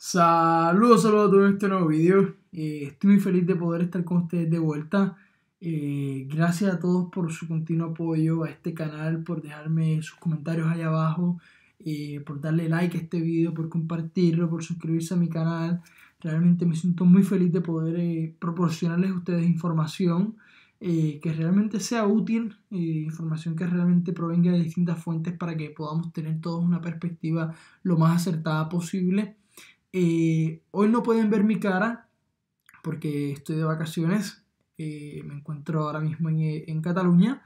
Saludos a todos en este nuevo video. Estoy muy feliz de poder estar con ustedes de vuelta. Gracias a todos por su continuo apoyo a este canal, por dejarme sus comentarios ahí abajo, por darle like a este video, por compartirlo, por suscribirse a mi canal. Realmente me siento muy feliz de poder proporcionarles a ustedes información que realmente sea útil, información que realmente provenga de distintas fuentes para que podamos tener todos una perspectiva lo más acertada posible. Hoy no pueden ver mi cara porque estoy de vacaciones, me encuentro ahora mismo en Cataluña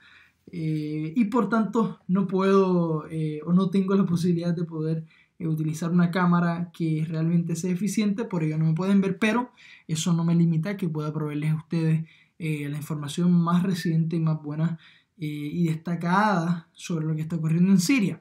y por tanto no puedo o no tengo la posibilidad de poder utilizar una cámara que realmente sea eficiente, por ello no me pueden ver, pero eso no me limita a que pueda proveerles a ustedes la información más reciente y más buena y destacada sobre lo que está ocurriendo en Siria.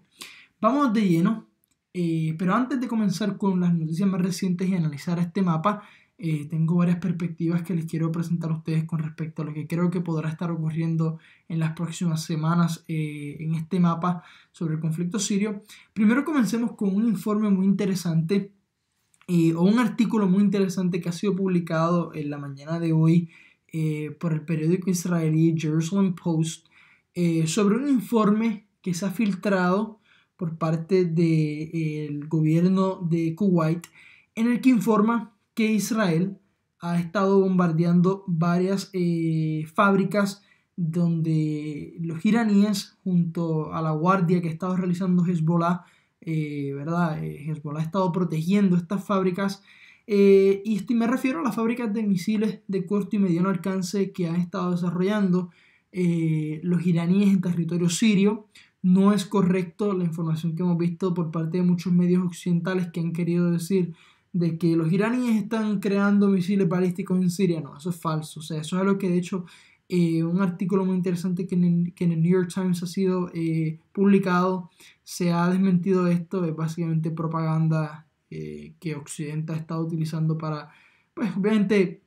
Vamos de lleno. Pero antes de comenzar con las noticias más recientes y analizar este mapa, tengo varias perspectivas que les quiero presentar a ustedes con respecto a lo que creo que podrá estar ocurriendo en las próximas semanas en este mapa sobre el conflicto sirio. Primero comencemos con un informe muy interesante o un artículo muy interesante que ha sido publicado en la mañana de hoy por el periódico israelí Jerusalem Post sobre un informe que se ha filtrado por parte del gobierno de Kuwait, en el que informa que Israel ha estado bombardeando varias fábricas donde los iraníes, junto a la guardia que ha estado realizando Hezbollah, ¿verdad? Hezbollah ha estado protegiendo estas fábricas y me refiero a las fábricas de misiles de corto y mediano alcance que han estado desarrollando los iraníes en territorio sirio. No es correcto la información que hemos visto por parte de muchos medios occidentales que han querido decir de que los iraníes están creando misiles balísticos en Siria. No, eso es falso. O sea, eso es algo que de hecho un artículo muy interesante que en el New York Times ha sido publicado, se ha desmentido esto. Es básicamente propaganda que Occidente ha estado utilizando para, pues obviamente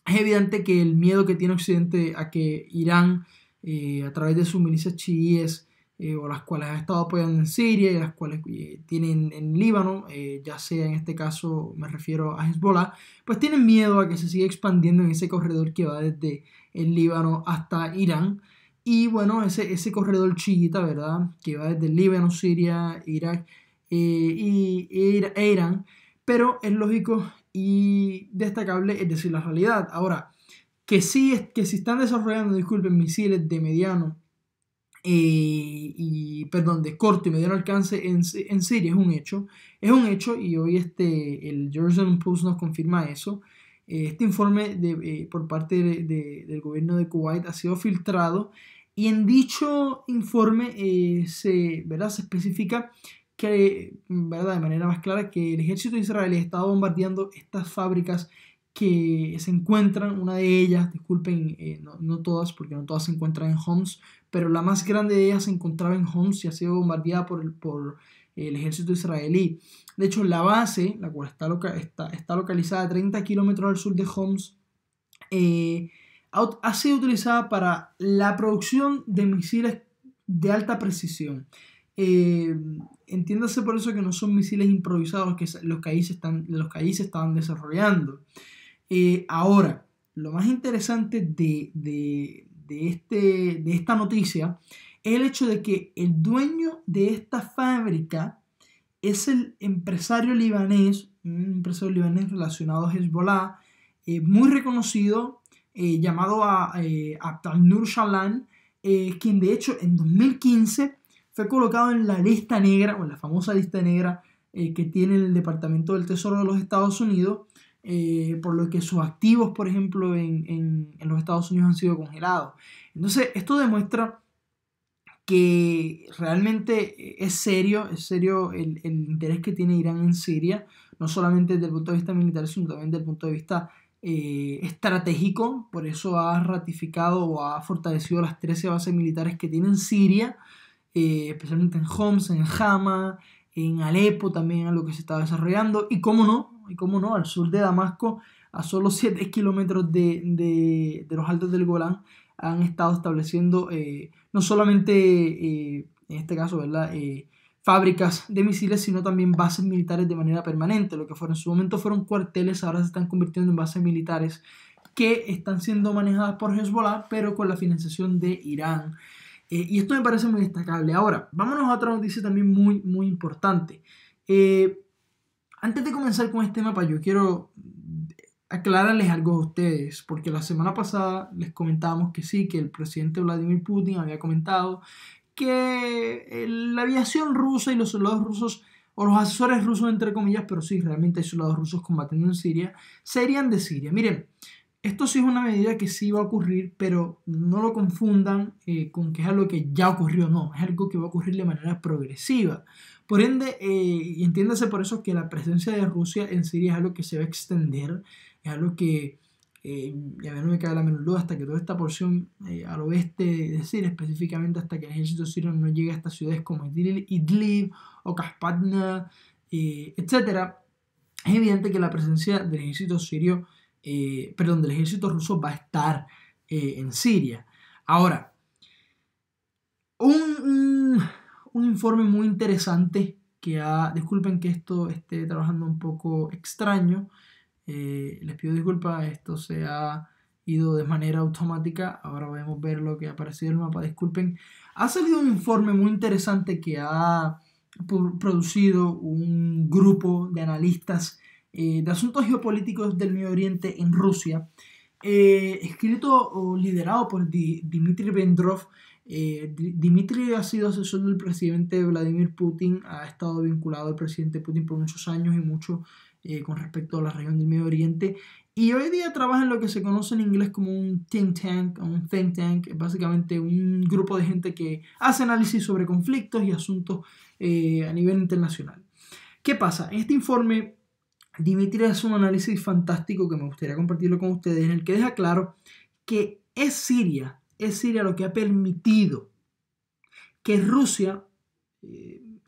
es evidente que el miedo que tiene Occidente a que Irán a través de sus milicias chiíes o las cuales ha estado apoyando en Siria y las cuales tienen en Líbano, ya sea en este caso me refiero a Hezbollah, pues tienen miedo a que se siga expandiendo en ese corredor que va desde el Líbano hasta Irán. Y bueno, ese corredor chiita, ¿verdad? Que va desde el Líbano, Siria, Irak e Irán. Pero es lógico y destacable, es decir, la realidad. Ahora, que sí están desarrollando, disculpen, misiles de mediano de corto y mediano alcance en Siria es un hecho y hoy el Jerusalem Post nos confirma eso. Este informe por parte del gobierno de Kuwait ha sido filtrado y en dicho informe ¿verdad? Se especifica que, ¿verdad? De manera más clara, que el ejército israelí estaba bombardeando estas fábricas que se encuentran, una de ellas, disculpen, no todas, porque no todas se encuentran en Homs, pero la más grande de ellas se encontraba en Homs y ha sido bombardeada por el ejército israelí. De hecho, la base, la cual está localizada a 30 kilómetros al sur de Homs, ha sido utilizada para la producción de misiles de alta precisión. Entiéndase por eso que no son misiles improvisados los que ahí se estaban desarrollando. Ahora, lo más interesante de esta noticia es el hecho de que el dueño de esta fábrica es el empresario libanés, un empresario libanés relacionado a Hezbollah, muy reconocido, llamado Abdel-Nur Shalan, quien de hecho en 2015 fue colocado en la lista negra, o en la famosa lista negra que tiene el Departamento del Tesoro de los Estados Unidos, por lo que sus activos, por ejemplo, en los Estados Unidos han sido congelados. Entonces, esto demuestra que realmente es serio el interés que tiene Irán en Siria, no solamente desde el punto de vista militar, sino también desde el punto de vista estratégico. Por eso ha ratificado o ha fortalecido las 13 bases militares que tiene en Siria, especialmente en Homs, en Hama, en Alepo también, a lo que se está desarrollando, y cómo no, al sur de Damasco, a solo 7 kilómetros de los altos del Golán, han estado estableciendo no solamente, en este caso, ¿verdad? fábricas de misiles, sino también bases militares de manera permanente. Lo que en su momento fueron cuarteles, ahora se están convirtiendo en bases militares que están siendo manejadas por Hezbollah, pero con la financiación de Irán. Y esto me parece muy destacable. Ahora, vámonos a otra noticia también muy, muy importante. Antes de comenzar con este mapa, yo quiero aclararles algo a ustedes, porque la semana pasada les comentábamos que sí, que el presidente Vladimir Putin había comentado que la aviación rusa y los soldados rusos, o los asesores rusos entre comillas, pero sí, realmente hay soldados rusos combatiendo en Siria, se irían de Siria. Miren, esto sí es una medida que sí va a ocurrir, pero no lo confundan con que es algo que ya ocurrió, no, es algo que va a ocurrir de manera progresiva. Por ende, y entiéndase por eso que la presencia de Rusia en Siria es algo que se va a extender, es algo que, ya no me cabe la menor duda, hasta que toda esta porción al oeste de Siria, específicamente hasta que el ejército sirio no llegue a estas ciudades como Idlib o Kaspadna, etc., es evidente que la presencia del ejército sirio, del ejército ruso va a estar en Siria. Ahora, un informe muy interesante que disculpen que esto esté trabajando un poco extraño, les pido disculpas, esto se ha ido de manera automática, ahora podemos ver lo que ha aparecido en el mapa, disculpen. Ha salido un informe muy interesante que ha producido un grupo de analistas de asuntos geopolíticos del Medio Oriente en Rusia, escrito o liderado por Dmitry Vendrov. Dmitry ha sido asesor del presidente Vladimir Putin, ha estado vinculado al presidente Putin por muchos años y mucho con respecto a la región del Medio Oriente, y hoy día trabaja en lo que se conoce en inglés como un think tank, básicamente un grupo de gente que hace análisis sobre conflictos y asuntos a nivel internacional. ¿Qué pasa? En este informe Dmitry hace un análisis fantástico que me gustaría compartirlo con ustedes, en el que deja claro que es Siria lo que ha permitido que Rusia,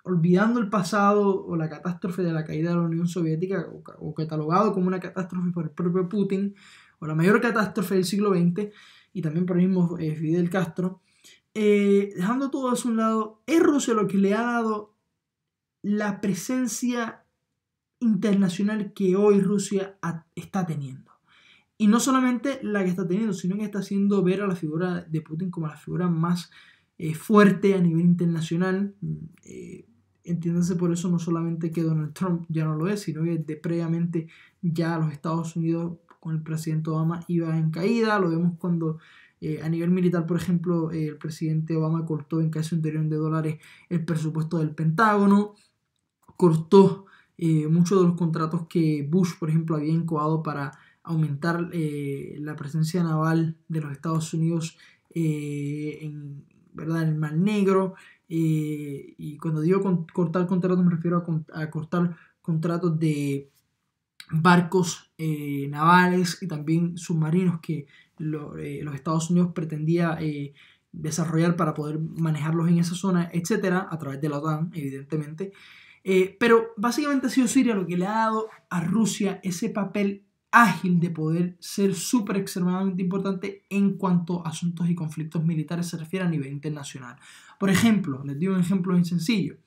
olvidando el pasado o la catástrofe de la caída de la Unión Soviética, o catalogado como una catástrofe por el propio Putin, o la mayor catástrofe del siglo XX, y también por el mismo Fidel Castro, dejando todo eso a un lado, es Rusia lo que le ha dado la presencia internacional que hoy Rusia está teniendo. Y no solamente la que está teniendo, sino que está haciendo ver a la figura de Putin como la figura más fuerte a nivel internacional. Entiéndanse por eso no solamente que Donald Trump ya no lo es, sino que previamente ya los Estados Unidos con el presidente Obama iba en caída. Lo vemos cuando a nivel militar, por ejemplo, el presidente Obama cortó en casi $1 trillón el presupuesto del Pentágono, cortó muchos de los contratos que Bush, por ejemplo, había incoado para aumentar la presencia naval de los Estados Unidos en el Mar Negro. Y cuando digo cortar contratos me refiero a cortar contratos de barcos navales y también submarinos que los Estados Unidos pretendía desarrollar para poder manejarlos en esa zona, etcétera, a través de la OTAN, evidentemente. Pero básicamente ha sido Siria lo que le ha dado a Rusia ese papel ágil de poder ser súper extremadamente importante en cuanto a asuntos y conflictos militares se refiere a nivel internacional. Por ejemplo, les doy un ejemplo bien sencillo.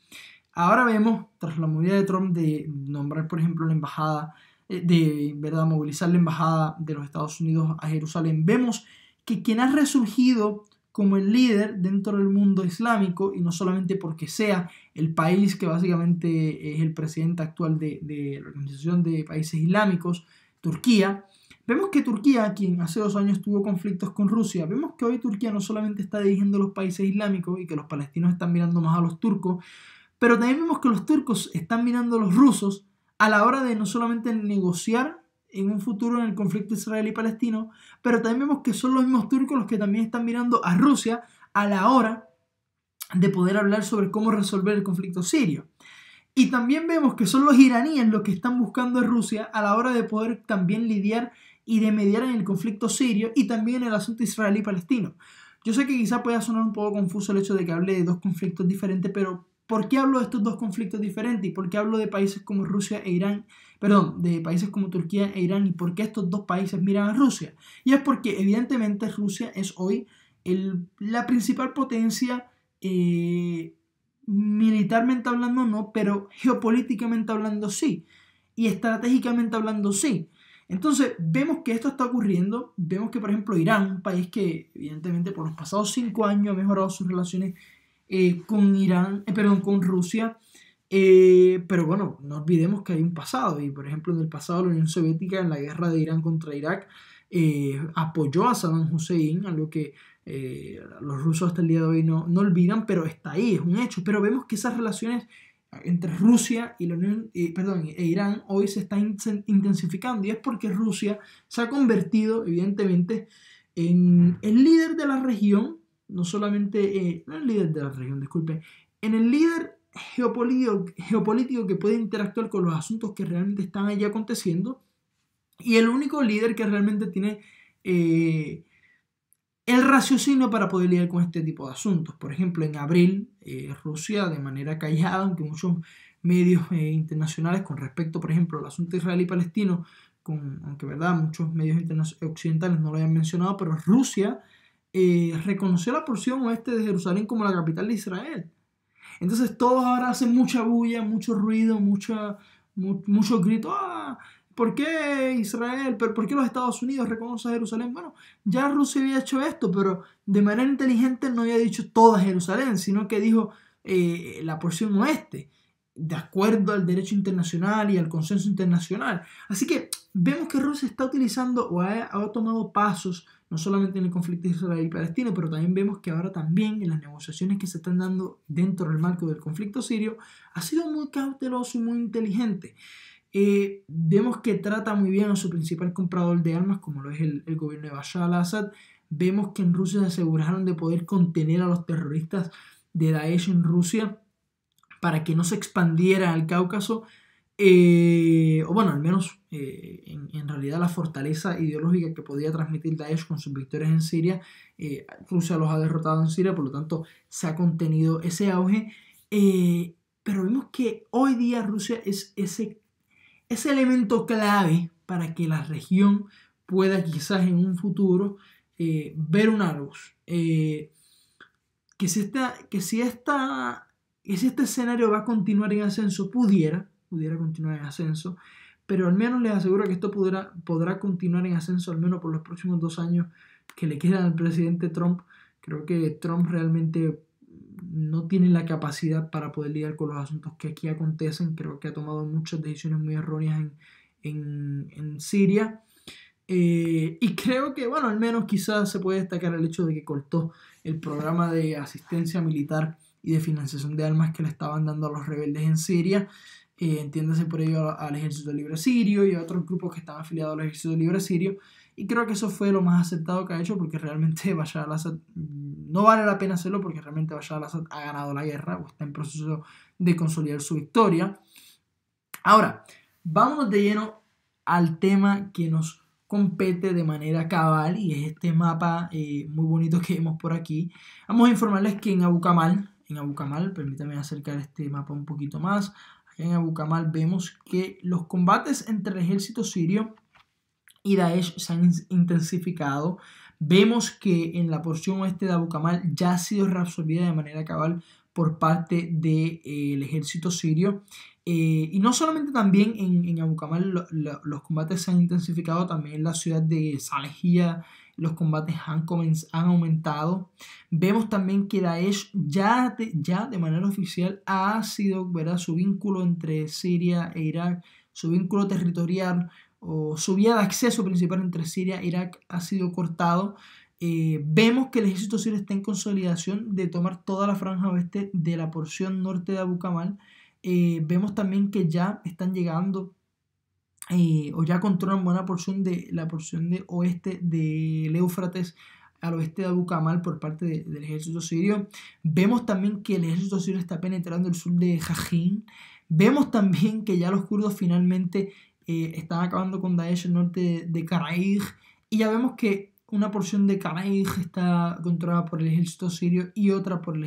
Ahora vemos, tras la movida de Trump de nombrar, por ejemplo, la embajada, movilizar la embajada de los Estados Unidos a Jerusalén, vemos que quien ha resurgido como el líder dentro del mundo islámico, y no solamente porque sea el país que básicamente es el presidente actual de la Organización de Países Islámicos, Turquía. Vemos que Turquía, quien hace 2 años tuvo conflictos con Rusia, vemos que hoy Turquía no solamente está dirigiendo los países islámicos y que los palestinos están mirando más a los turcos, pero también vemos que los turcos están mirando a los rusos a la hora de no solamente negociar en un futuro en el conflicto israelí-palestino, pero también vemos que son los mismos turcos los que también están mirando a Rusia a la hora de poder hablar sobre cómo resolver el conflicto sirio. Y también vemos que son los iraníes los que están buscando a Rusia a la hora de poder también lidiar y de mediar en el conflicto sirio y también en el asunto israelí-palestino. Yo sé que quizá pueda sonar un poco confuso el hecho de que hable de 2 conflictos diferentes, pero ¿por qué hablo de estos 2 conflictos diferentes? ¿Y por qué hablo de países como de países como Turquía e Irán? ¿Y por qué estos 2 países miran a Rusia? Y es porque evidentemente Rusia es hoy la principal potencia militarmente hablando no, pero geopolíticamente hablando sí, y estratégicamente hablando sí. Entonces vemos que esto está ocurriendo, vemos que por ejemplo Irán, un país que evidentemente por los pasados 5 años ha mejorado sus relaciones con con Rusia, pero bueno, no olvidemos que hay un pasado, y por ejemplo en el pasado la Unión Soviética en la guerra de Irán contra Irak apoyó a Saddam Hussein, algo que los rusos hasta el día de hoy no olvidan, pero está ahí, es un hecho. Pero vemos que esas relaciones entre Rusia y e Irán hoy se están intensificando, y es porque Rusia se ha convertido evidentemente en el líder de la región, no solamente, no el líder de la región, disculpe, en el líder geopolítico que puede interactuar con los asuntos que realmente están allí aconteciendo, y el único líder que realmente tiene eh, el raciocinio para poder lidiar con este tipo de asuntos. Por ejemplo, en abril, Rusia, de manera callada, aunque muchos medios internacionales con respecto, por ejemplo, al asunto israelí-palestino, aunque verdad muchos medios occidentales no lo hayan mencionado, pero Rusia reconoció la porción oeste de Jerusalén como la capital de Israel. Entonces todos ahora hacen mucha bulla, mucho ruido, mucho grito. ¡Ah! ¿Por qué Israel? ¿Por qué los Estados Unidos reconocen a Jerusalén? Bueno, ya Rusia había hecho esto, pero de manera inteligente no había dicho toda Jerusalén, sino que dijo la porción oeste, de acuerdo al derecho internacional y al consenso internacional. Así que vemos que Rusia está utilizando o ha tomado pasos no solamente en el conflicto israelí-palestino, pero también vemos que ahora también en las negociaciones que se están dando dentro del marco del conflicto sirio, ha sido muy cauteloso y muy inteligente. Vemos que trata muy bien a su principal comprador de armas, como lo es el gobierno de Bashar al-Assad. Vemos que en Rusia se aseguraron de poder contener a los terroristas de Daesh en Rusia para que no se expandiera al Cáucaso, o bueno, al menos en realidad la fortaleza ideológica que podía transmitir Daesh con sus victorias en Siria, Rusia los ha derrotado en Siria, por lo tanto se ha contenido ese auge, pero vemos que hoy día Rusia es ese elemento clave para que la región pueda quizás en un futuro ver una luz. Que si este escenario va a continuar en ascenso, pudiera continuar en ascenso, pero al menos les aseguro que esto podrá continuar en ascenso al menos por los próximos 2 años que le quedan al presidente Trump. Creo que Trump realmente no tiene la capacidad para poder lidiar con los asuntos que aquí acontecen. Creo que ha tomado muchas decisiones muy erróneas en Siria. Y creo que, bueno, al menos quizás se puede destacar el hecho de que cortó el programa de asistencia militar y de financiación de armas que le estaban dando a los rebeldes en Siria. Entiéndase por ello al Ejército Libre Sirio y a otros grupos que están afiliados al Ejército Libre Sirio. Y creo que eso fue lo más acertado que ha hecho, porque realmente Bashar al-Assad no vale la pena hacerlo, porque realmente Bashar al-Assad ha ganado la guerra o está en proceso de consolidar su victoria. Ahora, vámonos de lleno al tema que nos compete de manera cabal, y es este mapa muy bonito que vemos por aquí. Vamos a informarles que en Abu Kamal, permítanme acercar este mapa un poquito más. Acá en Abu Kamal vemos que los combates entre el ejército sirio y Daesh se han intensificado. Vemos que en la porción oeste de Abu Kamal ya ha sido reabsorbida de manera cabal por parte del ejército sirio. Y no solamente también en Abu Kamal los combates se han intensificado, también en la ciudad de Salehia los combates han aumentado. Vemos también que Daesh ya de manera oficial ha sido, ¿verdad?, su vínculo entre Siria e Irak, su vínculo territorial o su vía de acceso principal entre Siria e Irak ha sido cortado. Vemos que el ejército sirio está en consolidación de tomar toda la franja oeste de la porción norte de Abu Kamal. Vemos también que ya están llegando o ya controlan buena porción de la porción de oeste del Éufrates al oeste de Abu Kamal por parte del ejército sirio. Vemos también que el ejército sirio está penetrando el sur de Jajin. Vemos también que ya los kurdos finalmente están acabando con Daesh el norte de Karaij, y ya vemos que una porción de Karaij está controlada por el ejército sirio y otra por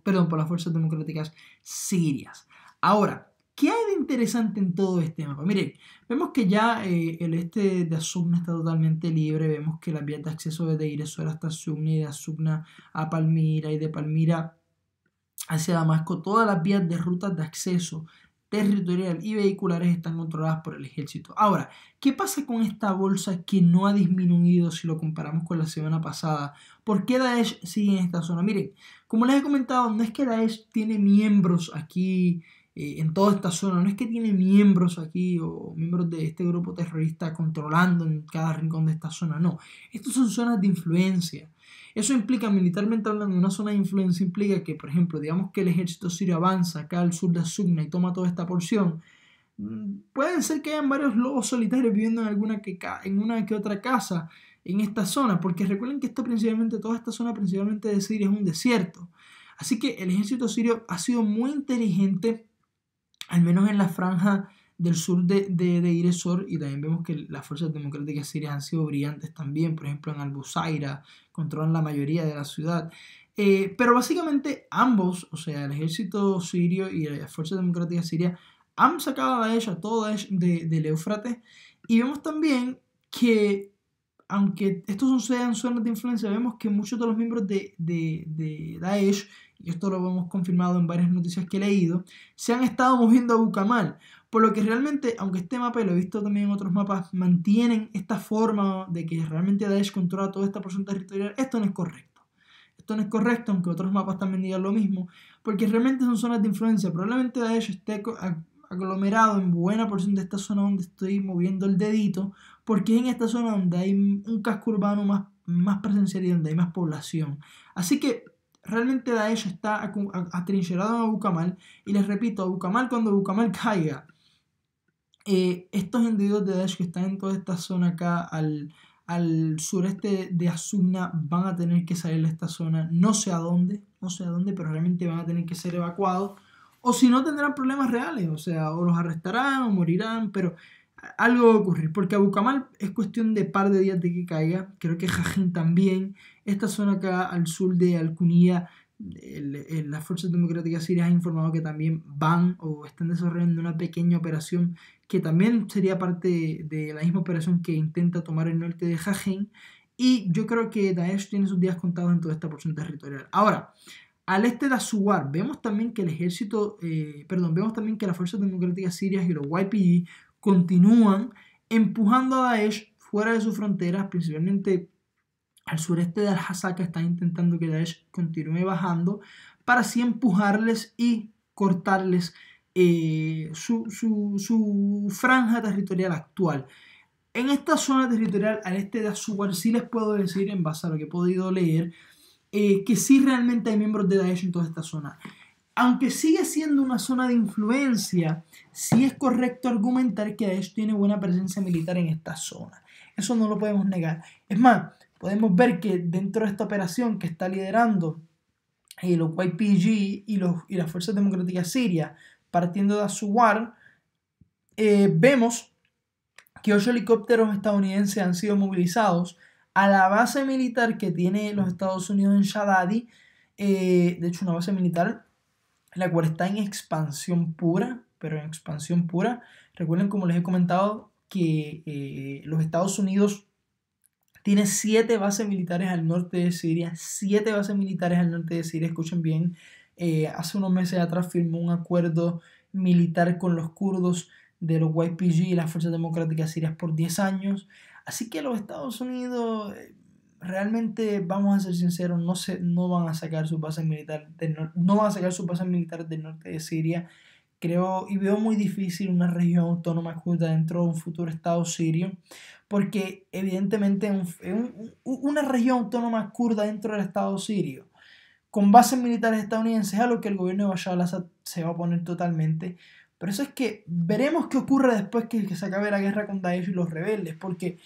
por las fuerzas democráticas sirias. Ahora, ¿qué hay de interesante en todo este mapa? Miren, vemos que ya el este de Asugna está totalmente libre. Vemos que las vías de acceso desde Deir ez-Zor hasta Asugna y de Asugna a Palmira y de Palmira hacia Damasco, todas las vías de rutas de acceso territorial y vehiculares están controladas por el ejército. Ahora, ¿qué pasa con esta bolsa que no ha disminuido si lo comparamos con la semana pasada? ¿Por qué Daesh sigue en esta zona? Miren, como les he comentado, no es que Daesh tiene miembros aquí en toda esta zona, no es que tiene miembros aquí o miembros de este grupo terrorista controlando en cada rincón de esta zona, no. Estos son zonas de influencia. Eso implica, militarmente hablando, una zona de influencia implica que, por ejemplo, digamos que el ejército sirio avanza acá al sur de Asugna y toma toda esta porción. Pueden ser que hayan varios lobos solitarios viviendo en una que otra casa en esta zona, porque recuerden que toda esta zona principalmente de Siria es un desierto. Así que el ejército sirio ha sido muy inteligente, al menos en la franja del sur de Iresor, y también vemos que las fuerzas democráticas sirias han sido brillantes también, por ejemplo en Al-Busaira, controlan la mayoría de la ciudad. Pero básicamente ambos, o sea, el ejército sirio y las fuerzas democráticas sirias, han sacado a Daesh, a todo Daesh del Éufrates, y vemos también que, aunque estos sean zonas de influencia, vemos que muchos de los miembros de Daesh, y esto lo hemos confirmado en varias noticias que he leído, se han estado moviendo a Bukamal, por lo que realmente, aunque este mapa, y lo he visto también en otros mapas, mantienen esta forma de que realmente Daesh controla toda esta porción territorial, esto no es correcto. Esto no es correcto, aunque otros mapas también digan lo mismo, porque realmente son zonas de influencia. Probablemente Daesh esté aglomerado en buena porción de esta zona donde estoy moviendo el dedito, porque es en esta zona donde hay un casco urbano más presencial y donde hay más población. Así que realmente Daesh está atrincherado en Abu Kamal, y les repito, Abu Kamal, cuando Abu Kamal caiga, estos individuos de Daesh que están en toda esta zona acá al sureste de Asuna van a tener que salir de esta zona, no sé a dónde, pero realmente van a tener que ser evacuados, o si no tendrán problemas reales, o sea, o los arrestarán o morirán, pero algo va a ocurrir, porque Abu Kamal es cuestión de par de días de que caiga, creo que Jajin también, esta zona acá al sur de Al-Kunia, las fuerzas democráticas sirias han informado que también van o están desarrollando una pequeña operación que también sería parte de la misma operación que intenta tomar el norte de Jajin, y yo creo que Daesh tiene sus días contados en toda esta porción territorial. Ahora, al este de Asuwar, vemos también que vemos también que las fuerzas democráticas sirias y los YPG continúan empujando a Daesh fuera de sus fronteras, principalmente al sureste de Al-Hasaka. Están intentando que Daesh continúe bajando para así empujarles y cortarles su franja territorial actual. En esta zona territorial al este de Asuwar sí les puedo decir, en base a lo que he podido leer, que sí realmente hay miembros de Daesh en toda esta zona. Aunque sigue siendo una zona de influencia, sí es correcto argumentar que Daesh tiene buena presencia militar en esta zona. Eso no lo podemos negar. Es más, podemos ver que dentro de esta operación que está liderando los YPG y las Fuerzas Democráticas Sirias, partiendo de Asuwar, vemos que 8 helicópteros estadounidenses han sido movilizados a la base militar que tiene los Estados Unidos en Shadadi, de hecho una base militar la cual está en expansión pura, pero en expansión pura. Recuerden, como les he comentado, que los Estados Unidos tiene 7 bases militares al norte de Siria, 7 bases militares al norte de Siria, escuchen bien, hace unos meses atrás firmó un acuerdo militar con los kurdos de los YPG y las Fuerzas Democráticas Sirias por 10 años, así que los Estados Unidos realmente, vamos a ser sinceros, no van a sacar sus bases militares del norte de Siria. Creo y veo muy difícil una región autónoma kurda dentro de un futuro Estado sirio, porque evidentemente una región autónoma kurda dentro del Estado sirio con bases militares estadounidenses es algo que el gobierno de Bashar al-Assad se va a oponer totalmente. Pero eso es que veremos qué ocurre después que se acabe la guerra con Daesh y los rebeldes, porque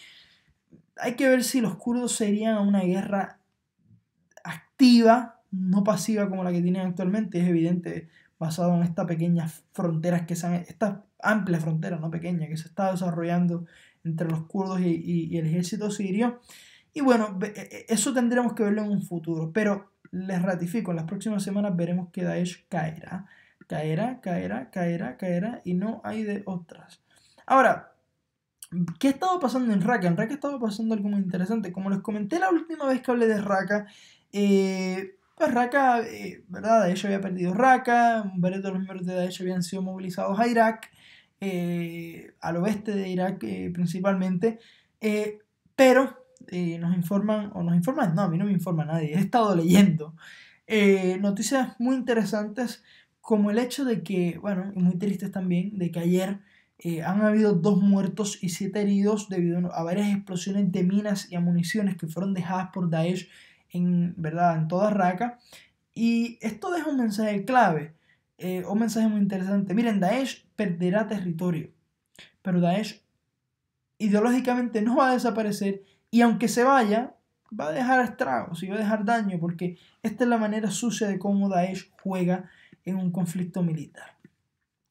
hay que ver si los kurdos serían una guerra activa, no pasiva como la que tienen actualmente. Es evidente, basado en estas pequeñas fronteras esta amplia frontera, no pequeña, que se está desarrollando entre los kurdos y el ejército sirio. Y bueno, eso tendremos que verlo en un futuro, pero les ratifico, en las próximas semanas veremos que Daesh caerá, y no hay de otras. Ahora, ¿qué ha estado pasando en Raqqa? En Raqqa estaba pasando algo muy interesante. Como les comenté la última vez que hablé de Raqqa, pues Raqqa, ¿verdad? Daesh había perdido Raqqa, varios de los miembros de Daesh habían sido movilizados a Irak, al oeste de Irak principalmente, pero nos informan, no, a mí no me informa nadie, he estado leyendo noticias muy interesantes como el hecho de que, bueno, y muy tristes también, de que ayer han habido 2 muertos y 7 heridos debido a varias explosiones de minas y municiones que fueron dejadas por Daesh ¿verdad? En toda Raqqa. Y esto deja un mensaje clave, un mensaje muy interesante. Miren, Daesh perderá territorio, pero Daesh ideológicamente no va a desaparecer y aunque se vaya, va a dejar estragos y va a dejar daño porque esta es la manera sucia de cómo Daesh juega en un conflicto militar.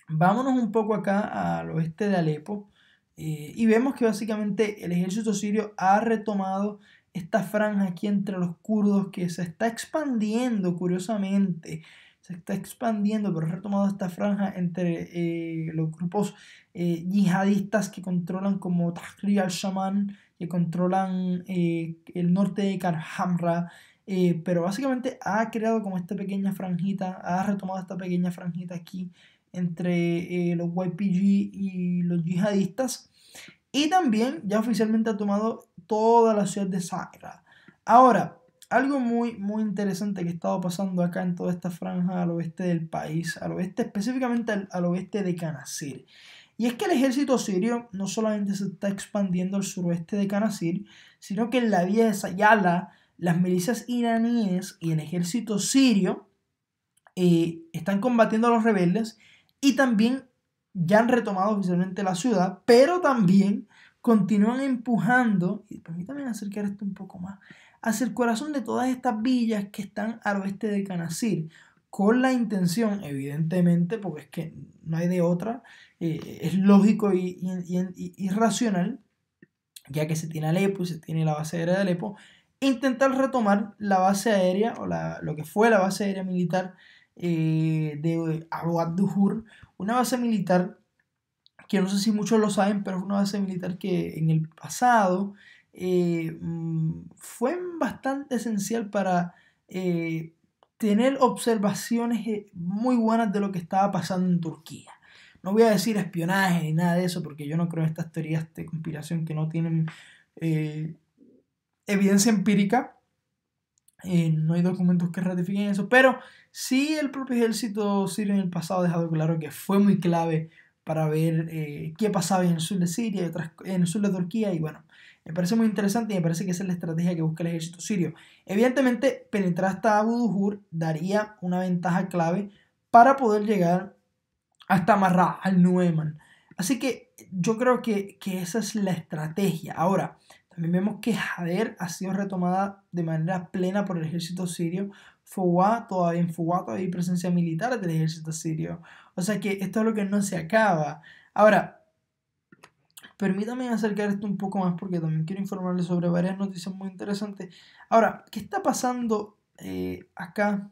Vámonos un poco acá al oeste de Alepo y vemos que básicamente el ejército sirio ha retomado esta franja aquí entre los kurdos que se está expandiendo curiosamente, se está expandiendo, pero ha retomado esta franja entre los grupos yihadistas que controlan como Tahrir al-Shaman, que controlan el norte de Karhamra, pero básicamente ha creado como esta pequeña franjita, ha retomado esta pequeña franjita aquí entre los YPG y los yihadistas. Y también ya oficialmente ha tomado toda la ciudad de Saqqara. Ahora, algo muy interesante que ha estado pasando acá en toda esta franja al oeste del país, al oeste, específicamente al oeste de Qanasir. Y es que el ejército sirio no solamente se está expandiendo al suroeste de Qanasir, sino que en la vía de Sayala, las milicias iraníes y el ejército sirio están combatiendo a los rebeldes y también ya han retomado oficialmente la ciudad, pero también continúan empujando, y permítanme acercar esto un poco más, hacia el corazón de todas estas villas que están al oeste de Qanasir, con la intención, evidentemente, porque es que no hay de otra, es lógico y racional, ya que se tiene Alepo y se tiene la base aérea de Alepo, intentar retomar la base aérea, o lo que fue la base aérea militar de Abu ad-Duhur, una base militar que no sé si muchos lo saben, pero fue una base militar que en el pasado fue bastante esencial para tener observaciones muy buenas de lo que estaba pasando en Turquía. No voy a decir espionaje ni nada de eso, porque yo no creo en estas teorías de conspiración que no tienen evidencia empírica. No hay documentos que ratifiquen eso, pero sí el propio ejército sirio en el pasado ha dejado claro que fue muy clave para ver qué pasaba en el sur de Siria y en el sur de Turquía, y bueno, me parece muy interesante y me parece que esa es la estrategia que busca el ejército sirio. Evidentemente, penetrar hasta Abu Duhur daría una ventaja clave para poder llegar hasta Marra al-Nueman. Así que yo creo que esa es la estrategia. Ahora, también vemos que Hader ha sido retomada de manera plena por el ejército sirio. En Fawwa todavía hay presencia militar del ejército sirio. O sea que esto es lo que no se acaba. Ahora, permítame acercar esto un poco más porque también quiero informarles sobre varias noticias muy interesantes. Ahora, ¿qué está pasando acá?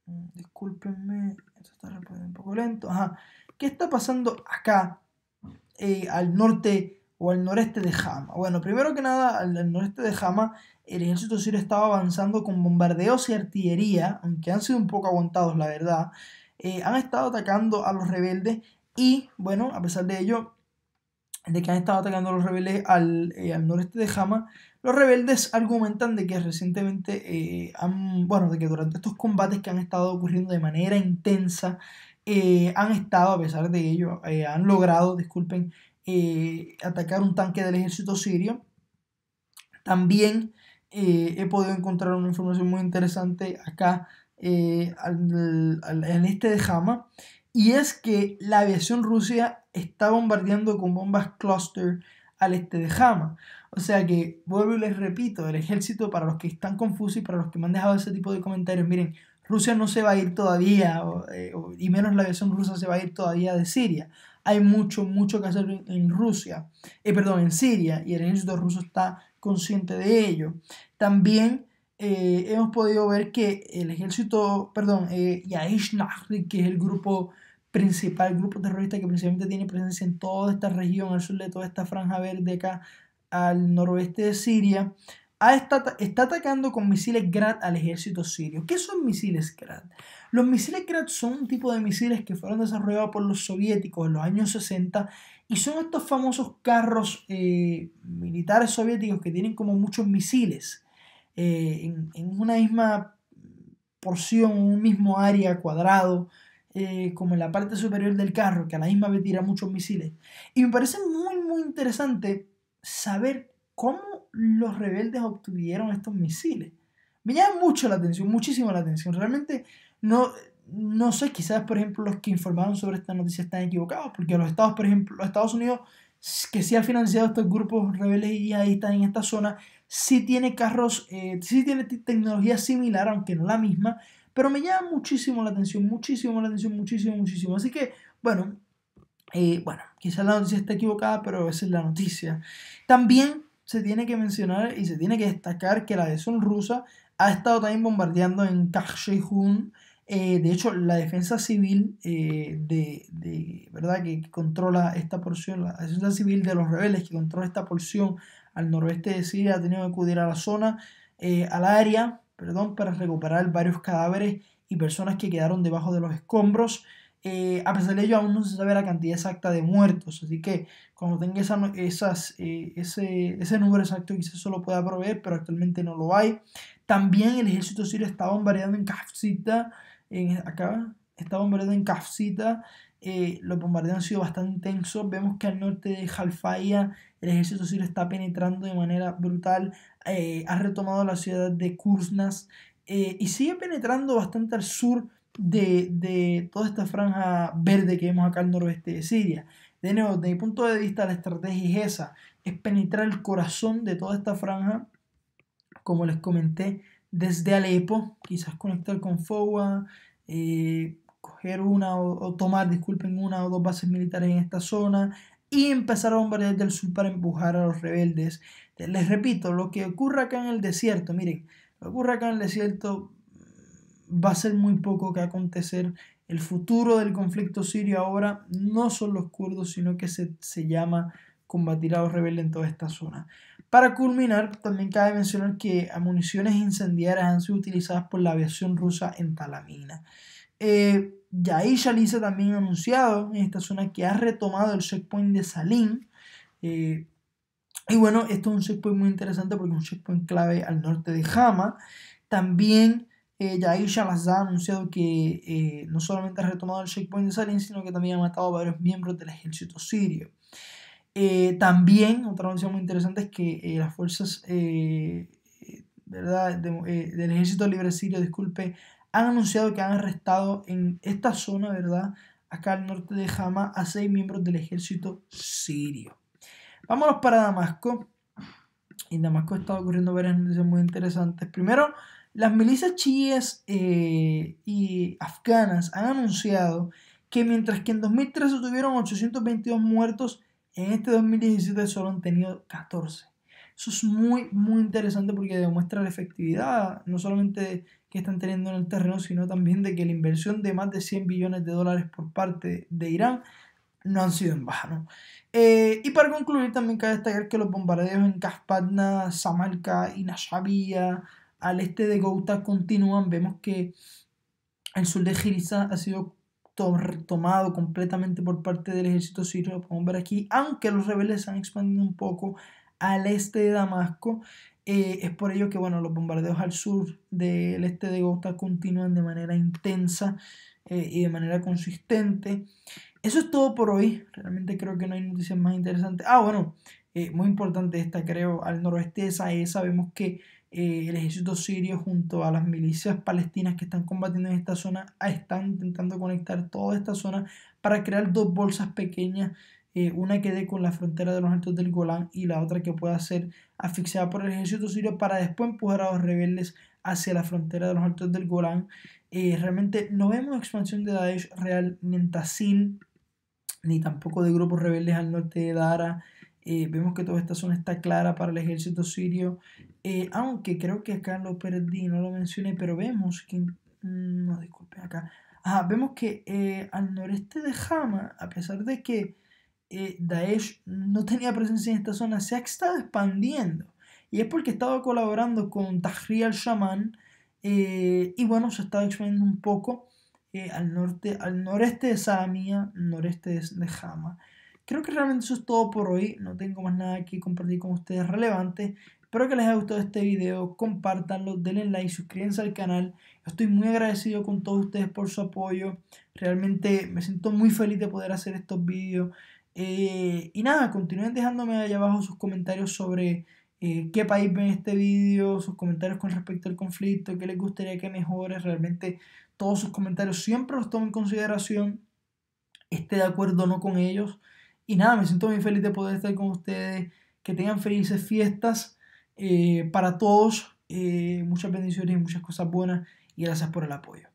Discúlpenme, esto está un poco lento. Ajá. ¿Qué está pasando acá al norte o al noreste de Hama? Bueno, primero que nada, al noreste de Hama, el ejército sirio estaba avanzando con bombardeos y artillería, aunque han sido un poco aguantados, la verdad. Han estado atacando a los rebeldes y, bueno, a pesar de ello, de que han estado atacando a los rebeldes al noreste de Hama, los rebeldes argumentan de que recientemente de que durante estos combates que han estado ocurriendo de manera intensa, han estado, a pesar de ello, han logrado, disculpen, atacar un tanque del ejército sirio. También he podido encontrar una información muy interesante acá al este de Hama, y es que la aviación rusa está bombardeando con bombas cluster al este de Hama. O sea que, vuelvo y les repito, el ejército, para los que están confusos y para los que me han dejado ese tipo de comentarios, miren, Rusia no se va a ir todavía, y menos la aviación rusa se va a ir todavía de Siria. Hay mucho que hacer en Rusia, en Siria, y el ejército ruso está consciente de ello. También hemos podido ver que el ejército, Yaish Nahri, que es el grupo principal, el grupo terrorista que principalmente tiene presencia en toda esta región, al sur de toda esta franja verde acá, al noroeste de Siria, está atacando con misiles Grad al ejército sirio. ¿Qué son misiles Grad? Los misiles Grad son un tipo de misiles que fueron desarrollados por los soviéticos en los años 60 y son estos famosos carros militares soviéticos que tienen como muchos misiles en una misma porción, un mismo área cuadrado, como en la parte superior del carro, que a la misma vez tira muchos misiles. Y me parece muy interesante saber cómo los rebeldes obtuvieron estos misiles. Me llama mucho la atención, muchísimo la atención. Realmente no sé, quizás por ejemplo los que informaron sobre esta noticia están equivocados, porque los Estados, por ejemplo, los Estados Unidos, que sí ha financiado estos grupos rebeldes y yihadistas en esta zona, sí tiene carros, sí tiene tecnología similar, aunque no la misma, pero me llama muchísimo la atención, muchísimo. Así que, bueno, quizás la noticia está equivocada, pero esa es la noticia. También se tiene que mencionar y se tiene que destacar que la aviación rusa ha estado también bombardeando en Kasheihun. De hecho, la defensa civil ¿verdad? que controla esta porción, la defensa civil de los rebeldes que controla esta porción al noroeste de Siria ha tenido que acudir a la zona, al área, perdón, para recuperar varios cadáveres y personas que quedaron debajo de los escombros. A pesar de ello, aún no se sabe la cantidad exacta de muertos, así que cuando tenga ese número exacto quizás eso lo pueda proveer, pero actualmente no lo hay. También el ejército sirio está bombardeando en Kafzita, está bombardeando en Kafzita. Los bombardeos han sido bastante intensos. Vemos que al norte de Halfaya el ejército sirio está penetrando de manera brutal. Ha retomado la ciudad de Kursnas y sigue penetrando bastante al sur de toda esta franja verde que vemos acá al noroeste de Siria. De nuevo, desde mi punto de vista, la estrategia es esa, es penetrar el corazón de toda esta franja, como les comenté, desde Alepo, quizás conectar con Fowa, coger tomar, disculpen, una o dos bases militares en esta zona y empezar a bombardear del sur para empujar a los rebeldes. Les repito, lo que ocurre acá en el desierto, miren, lo que ocurre acá en el desierto va a ser muy poco que acontecer. El futuro del conflicto sirio ahora no son los kurdos, sino que se llama combatir a los rebeldes en toda esta zona. Para culminar, también cabe mencionar que municiones incendiarias han sido utilizadas por la aviación rusa en Talamina. Yair Shaliza también ha anunciado en esta zona que ha retomado el checkpoint de Salim. Y bueno, esto es un checkpoint muy interesante porque es un checkpoint clave al norte de Hama. También Yair Shalaza ha anunciado que no solamente ha retomado el checkpoint de Salim, sino que también ha matado a varios miembros del ejército sirio. También, otra noticia muy interesante es que las fuerzas ¿verdad? Del ejército libre sirio, disculpe, han anunciado que han arrestado en esta zona, ¿verdad? Acá al norte de Hama, a 6 miembros del ejército sirio. Vámonos para Damasco. En Damasco están ocurriendo varias noticias muy interesantes. Primero, las milicias chiíes y afganas han anunciado que mientras que en 2013 tuvieron 822 muertos, en este 2017 solo han tenido 14. Eso es muy interesante porque demuestra la efectividad, no solamente que están teniendo en el terreno, sino también de que la inversión de más de 100 billones de dólares por parte de Irán no han sido en vano. Y para concluir, también cabe destacar que los bombardeos en Kaspadna, Samarca y Nashabia, al este de Ghouta, continúan. Vemos que el sur de Giriza ha sido tomado completamente por parte del ejército sirio, lo podemos ver aquí, aunque los rebeldes se han expandido un poco al este de Damasco. Es por ello que bueno, los bombardeos al sur del este de Ghouta continúan de manera intensa y de manera consistente. Eso es todo por hoy. Realmente creo que no hay noticias más interesantes. Bueno, muy importante esta, creo, al noroeste de Saesa vemos que el ejército sirio junto a las milicias palestinas que están combatiendo en esta zona están intentando conectar toda esta zona para crear dos bolsas pequeñas, una que dé con la frontera de los altos del Golán y la otra que pueda ser asfixiada por el ejército sirio para después empujar a los rebeldes hacia la frontera de los altos del Golán. Realmente no vemos expansión de Daesh real ni en Tasil ni tampoco de grupos rebeldes al norte de Dara. Vemos que toda esta zona está clara para el ejército sirio, aunque creo que acá lo perdí, no lo mencioné, pero vemos que, no, disculpen acá, vemos que al noreste de Hama, a pesar de que Daesh no tenía presencia en esta zona, se ha estado expandiendo y es porque he estado colaborando con Tahrir al-Shaman, y bueno, se ha estado expandiendo un poco al noreste de Samia, noreste de Hama. Creo que realmente eso es todo por hoy, no tengo más nada que compartir con ustedes relevante. Espero que les haya gustado este video, compártanlo, denle like, suscríbanse al canal. Estoy muy agradecido con todos ustedes por su apoyo. Realmente me siento muy feliz de poder hacer estos vídeos. Y nada, continúen dejándome allá abajo sus comentarios sobre qué país ven este vídeo, sus comentarios con respecto al conflicto, qué les gustaría que mejore. Realmente todos sus comentarios siempre los tomo en consideración, esté de acuerdo o no con ellos. Y nada, me siento muy feliz de poder estar con ustedes. Que tengan felices fiestas para todos. Muchas bendiciones y muchas cosas buenas. Y gracias por el apoyo.